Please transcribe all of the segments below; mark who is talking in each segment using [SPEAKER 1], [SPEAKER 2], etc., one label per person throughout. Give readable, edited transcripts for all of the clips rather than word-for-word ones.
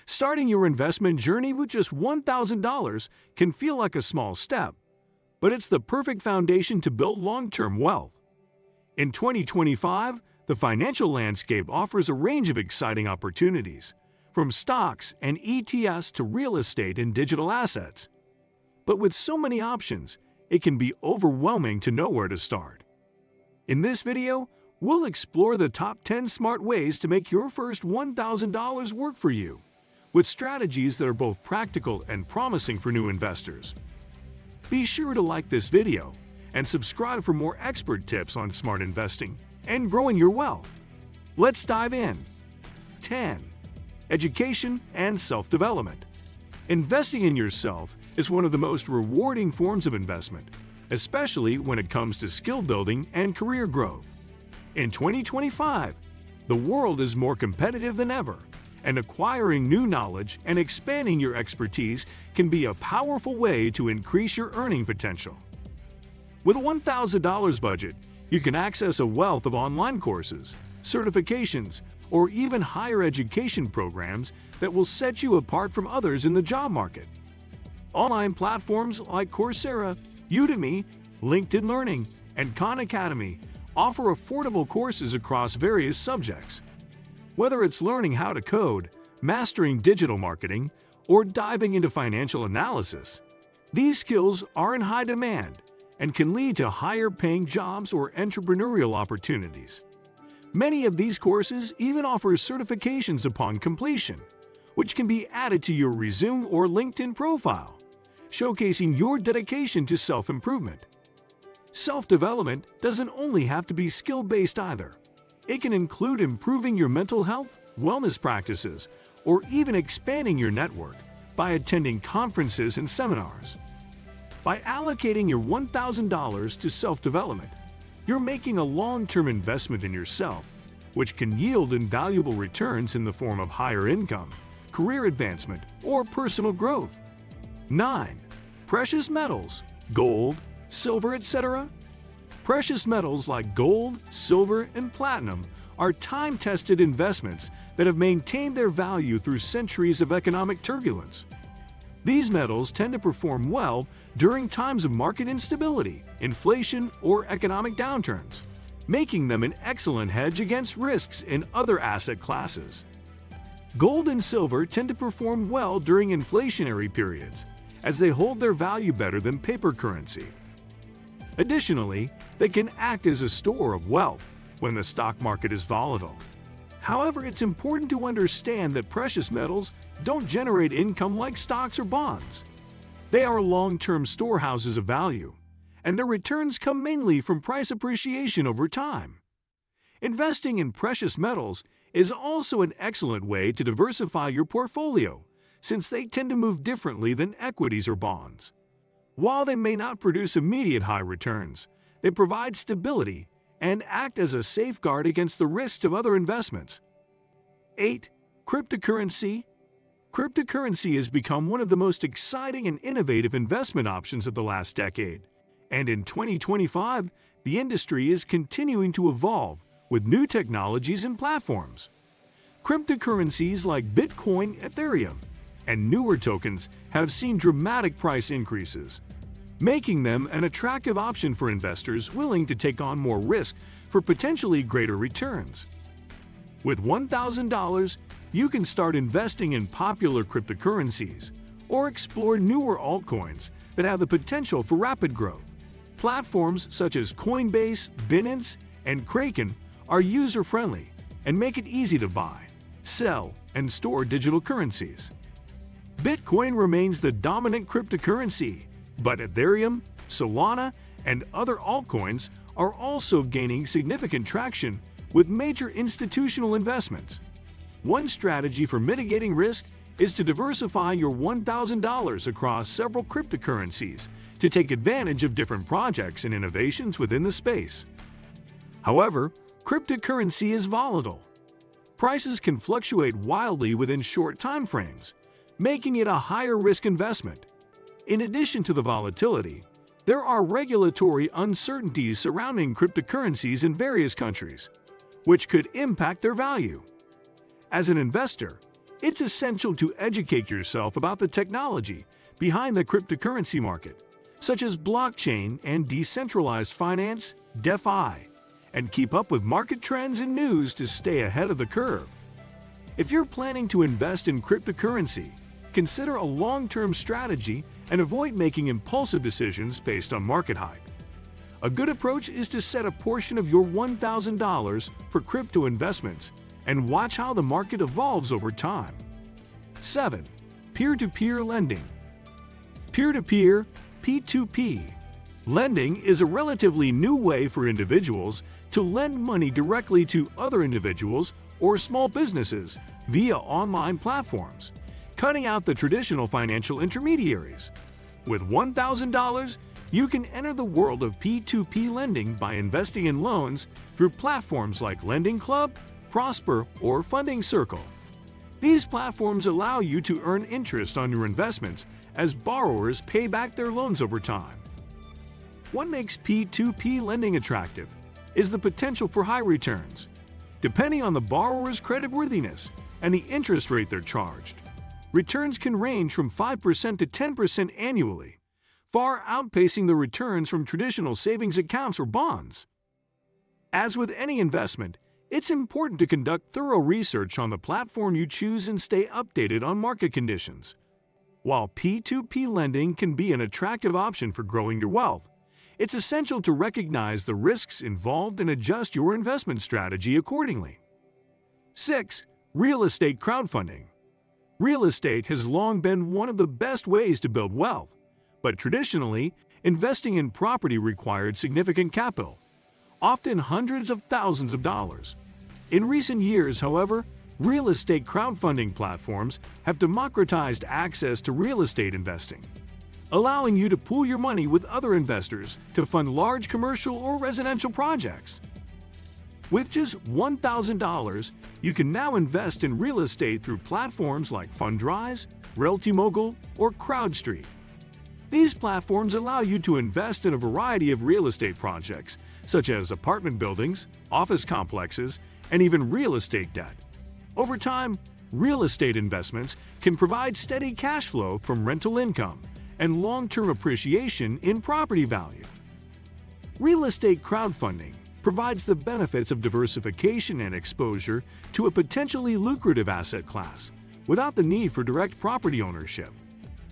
[SPEAKER 1] Starting your investment journey with just $1,000 can feel like a small step, but it's the perfect foundation to build long-term wealth. In 2025, the financial landscape offers a range of exciting opportunities, from stocks and ETFs to real estate and digital assets. But with so many options, it can be overwhelming to know where to start. In this video, we'll explore the top 10 smart ways to make your first $1,000 work for you, with strategies that are both practical and promising for new investors. Be sure to like this video and subscribe for more expert tips on smart investing and growing your wealth. Let's dive in. 10. Education and self-development. Investing in yourself is one of the most rewarding forms of investment, especially when it comes to skill building and career growth. In 2025, the world is more competitive than ever, and acquiring new knowledge and expanding your expertise can be a powerful way to increase your earning potential. With a $1,000 budget, you can access a wealth of online courses, certifications, or even higher education programs that will set you apart from others in the job market. Online platforms like Coursera, Udemy, LinkedIn Learning, and Khan Academy offer affordable courses across various subjects. Whether it's learning how to code, mastering digital marketing, or diving into financial analysis, these skills are in high demand and can lead to higher-paying jobs or entrepreneurial opportunities. Many of these courses even offer certifications upon completion, which can be added to your resume or LinkedIn profile, showcasing your dedication to self-improvement. Self-development doesn't only have to be skill-based either. It can include improving your mental health, wellness practices, or even expanding your network by attending conferences and seminars. By allocating your $1,000 to self-development, you're making a long-term investment in yourself, which can yield invaluable returns in the form of higher income, career advancement, or personal growth. 9. Precious metals, gold, silver, etc. Precious metals like gold, silver, and platinum are time-tested investments that have maintained their value through centuries of economic turbulence. These metals tend to perform well during times of market instability, inflation, or economic downturns, making them an excellent hedge against risks in other asset classes. Gold and silver tend to perform well during inflationary periods, as they hold their value better than paper currency. Additionally, they can act as a store of wealth when the stock market is volatile. However, it's important to understand that precious metals don't generate income like stocks or bonds. They are long-term storehouses of value, and their returns come mainly from price appreciation over time. Investing in precious metals is also an excellent way to diversify your portfolio, since they tend to move differently than equities or bonds. While they may not produce immediate high returns, they provide stability and act as a safeguard against the risks of other investments. 8. Cryptocurrency. Cryptocurrency has become one of the most exciting and innovative investment options of the last decade, and in 2025, the industry is continuing to evolve with new technologies and platforms. Cryptocurrencies like Bitcoin, Ethereum, and newer tokens have seen dramatic price increases, making them an attractive option for investors willing to take on more risk for potentially greater returns. With $1,000, you can start investing in popular cryptocurrencies or explore newer altcoins that have the potential for rapid growth. Platforms such as Coinbase, Binance, and Kraken are user-friendly and make it easy to buy, sell, and store digital currencies. Bitcoin remains the dominant cryptocurrency, but Ethereum, Solana, and other altcoins are also gaining significant traction with major institutional investments. One strategy for mitigating risk is to diversify your $1,000 across several cryptocurrencies to take advantage of different projects and innovations within the space. However, cryptocurrency is volatile. Prices can fluctuate wildly within short time frames, making it a higher risk investment. In addition to the volatility, there are regulatory uncertainties surrounding cryptocurrencies in various countries, which could impact their value. As an investor, It's essential to educate yourself about the technology behind the cryptocurrency market, such as blockchain and decentralized finance, DeFi, and keep up with market trends and news to stay ahead of the curve. If you're planning to invest in cryptocurrency, consider a long-term strategy and avoid making impulsive decisions based on market hype. A good approach is to set a portion of your $1,000 for crypto investments and watch how the market evolves over time. 7. Peer-to-peer lending. Peer-to-peer, P2P, lending is a relatively new way for individuals to lend money directly to other individuals or small businesses via online platforms, cutting out the traditional financial intermediaries. With $1,000, you can enter the world of P2P lending by investing in loans through platforms like Lending Club, Prosper, or Funding Circle. These platforms allow you to earn interest on your investments as borrowers pay back their loans over time. What makes P2P lending attractive is the potential for high returns, depending on the borrower's creditworthiness and the interest rate they're charged. Returns can range from 5% to 10% annually, far outpacing the returns from traditional savings accounts or bonds. As with any investment, it's important to conduct thorough research on the platform you choose and stay updated on market conditions. While P2P lending can be an attractive option for growing your wealth, it's essential to recognize the risks involved and adjust your investment strategy accordingly. 6. Real estate crowdfunding. Real estate has long been one of the best ways to build wealth, but traditionally, investing in property required significant capital, often hundreds of thousands of dollars. In recent years, however, real estate crowdfunding platforms have democratized access to real estate investing, allowing you to pool your money with other investors to fund large commercial or residential projects. With just $1,000, you can now invest in real estate through platforms like Fundrise, Realty Mogul, or CrowdStreet. These platforms allow you to invest in a variety of real estate projects, such as apartment buildings, office complexes, and even real estate debt. Over time, real estate investments can provide steady cash flow from rental income and long-term appreciation in property value. Real estate crowdfunding provides the benefits of diversification and exposure to a potentially lucrative asset class without the need for direct property ownership.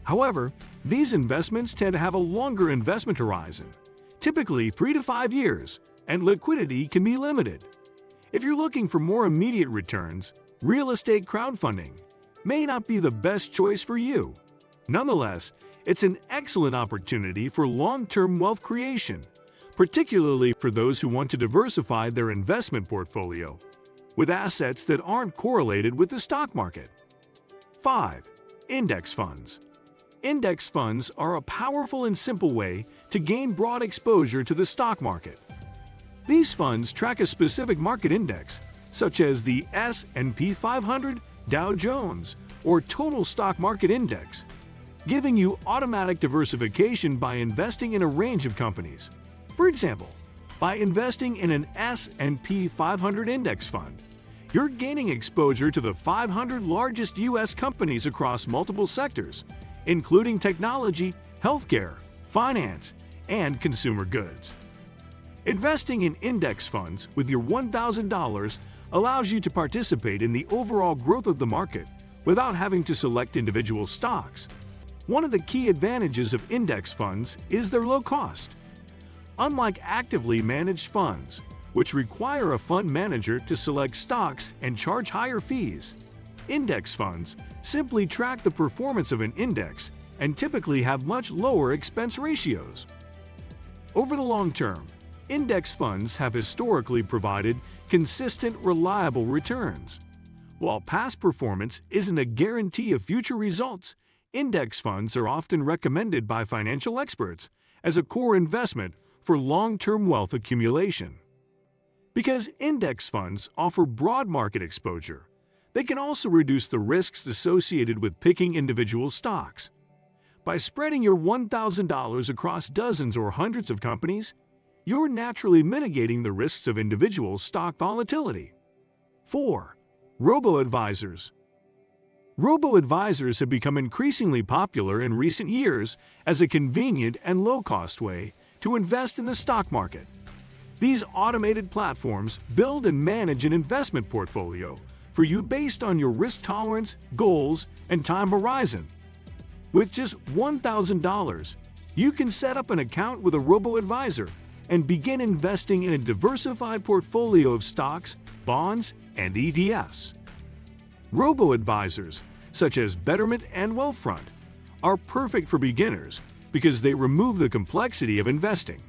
[SPEAKER 1] However, these investments tend to have a longer investment horizon, typically 3 to 5 years, and liquidity can be limited. If you're looking for more immediate returns, real estate crowdfunding may not be the best choice for you. Nonetheless, it's an excellent opportunity for long-term wealth creation, particularly for those who want to diversify their investment portfolio with assets that aren't correlated with the stock market. 5. Index funds. Index funds are a powerful and simple way to gain broad exposure to the stock market. These funds track a specific market index, such as the S&P 500, Dow Jones, or Total Stock Market Index, giving you automatic diversification by investing in a range of companies. For example, by investing in an S&P 500 index fund, you're gaining exposure to the 500 largest U.S. companies across multiple sectors, including technology, healthcare, finance, and consumer goods. Investing in index funds with your $1,000 allows you to participate in the overall growth of the market without having to select individual stocks. One of the key advantages of index funds is their low cost. Unlike actively managed funds, which require a fund manager to select stocks and charge higher fees, index funds simply track the performance of an index and typically have much lower expense ratios. Over the long term, index funds have historically provided consistent, reliable returns. While past performance isn't a guarantee of future results, index funds are often recommended by financial experts as a core investment for long-term wealth accumulation. Because index funds offer broad market exposure, they can also reduce the risks associated with picking individual stocks. By spreading your $1,000 across dozens or hundreds of companies, you're naturally mitigating the risks of individual stock volatility. 4. Robo-advisors. Robo-advisors have become increasingly popular in recent years as a convenient and low-cost way to invest in the stock market. These automated platforms build and manage an investment portfolio for you based on your risk tolerance, goals, and time horizon. With just $1,000, you can set up an account with a robo-advisor and begin investing in a diversified portfolio of stocks, bonds, and ETFs. Robo-advisors, such as Betterment and Wealthfront, are perfect for beginners because they remove the complexity of investing.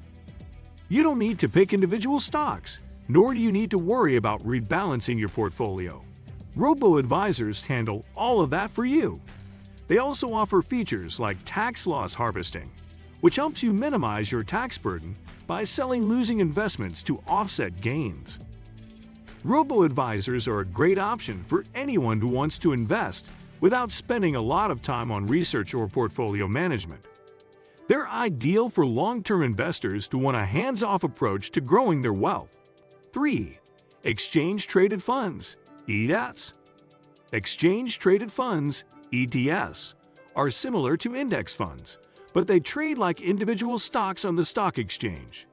[SPEAKER 1] You don't need to pick individual stocks, nor do you need to worry about rebalancing your portfolio. Robo-advisors handle all of that for you. They also offer features like tax loss harvesting, which helps you minimize your tax burden by selling losing investments to offset gains. Robo-advisors are a great option for anyone who wants to invest without spending a lot of time on research or portfolio management. They're ideal for long-term investors who want a hands-off approach to growing their wealth. 3. Exchange-traded funds, ETFs. Exchange-traded funds, ETFs, are similar to index funds, but they trade like individual stocks on the stock exchange.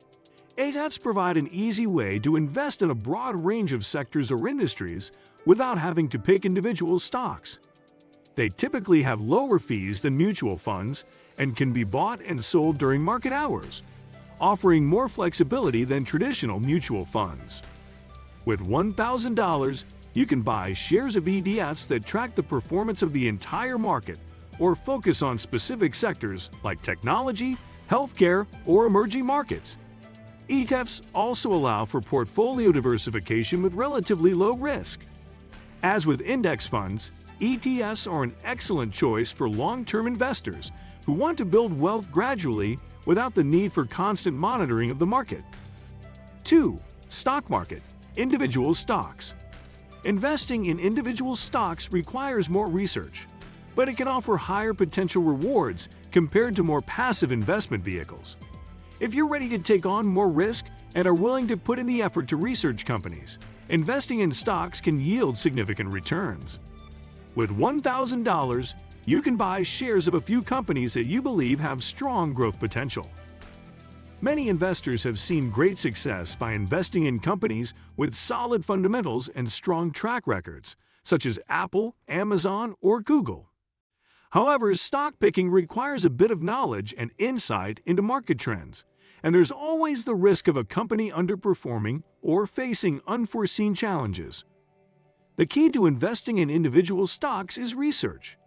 [SPEAKER 1] ETFs provide an easy way to invest in a broad range of sectors or industries without having to pick individual stocks. They typically have lower fees than mutual funds and can be bought and sold during market hours, offering more flexibility than traditional mutual funds. With $1,000, you can buy shares of ETFs that track the performance of the entire market or focus on specific sectors like technology, healthcare, or emerging markets. ETFs also allow for portfolio diversification with relatively low risk. As with index funds, ETFs are an excellent choice for long-term investors who want to build wealth gradually without the need for constant monitoring of the market. 2. Stock market, individual stocks. Investing in individual stocks requires more research, but it can offer higher potential rewards compared to more passive investment vehicles. If you're ready to take on more risk and are willing to put in the effort to research companies, investing in stocks can yield significant returns. With $1,000, you can buy shares of a few companies that you believe have strong growth potential. Many investors have seen great success by investing in companies with solid fundamentals and strong track records, such as Apple, Amazon, or Google. However, stock picking requires a bit of knowledge and insight into market trends, and there's always the risk of a company underperforming or facing unforeseen challenges. The key to investing in individual stocks is research.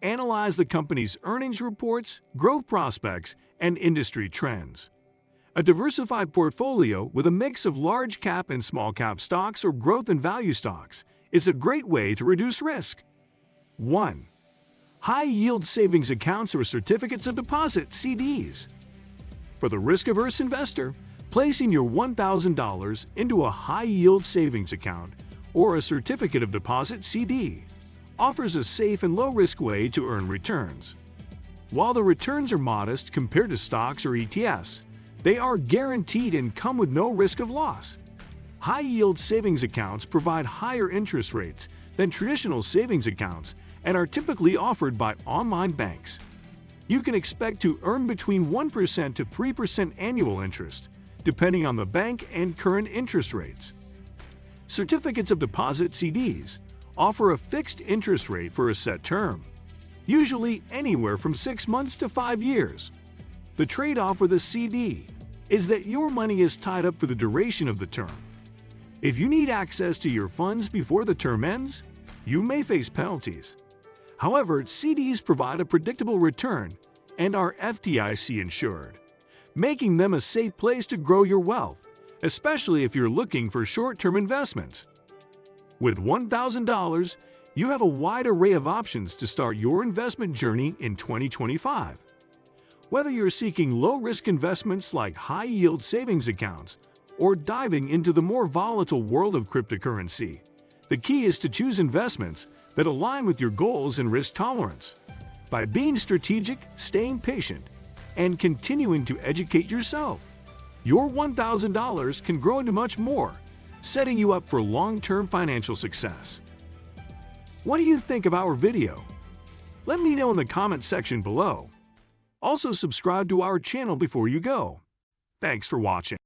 [SPEAKER 1] Analyze the company's earnings reports, growth prospects, and industry trends. A diversified portfolio with a mix of large cap and small cap stocks or growth and value stocks is a great way to reduce risk. 1. High-yield savings accounts or certificates of deposit (CDs). For the risk-averse investor, placing your $1,000 into a high-yield savings account or a certificate of deposit (CD) offers a safe and low-risk way to earn returns. While the returns are modest compared to stocks or ETFs, they are guaranteed and come with no risk of loss. High-yield savings accounts provide higher interest rates than traditional savings accounts and are typically offered by online banks. You can expect to earn between 1% to 3% annual interest, depending on the bank and current interest rates. Certificates of deposit (CDs) offer a fixed interest rate for a set term, usually anywhere from 6 months to 5 years. The trade-off with a CD is that your money is tied up for the duration of the term. If you need access to your funds before the term ends, you may face penalties. However, CDs provide a predictable return and are FDIC insured, making them a safe place to grow your wealth, especially if you're looking for short-term investments. With $1,000, you have a wide array of options to start your investment journey in 2025. Whether you're seeking low-risk investments like high-yield savings accounts or diving into the more volatile world of cryptocurrency, the key is to choose investments that align with your goals and risk tolerance. By being strategic, staying patient, and continuing to educate yourself, your $1,000 can grow into much more, setting you up for long-term financial success. What do you think of our video? Let me know in the comment section below. Also subscribe to our channel before you go. Thanks for watching.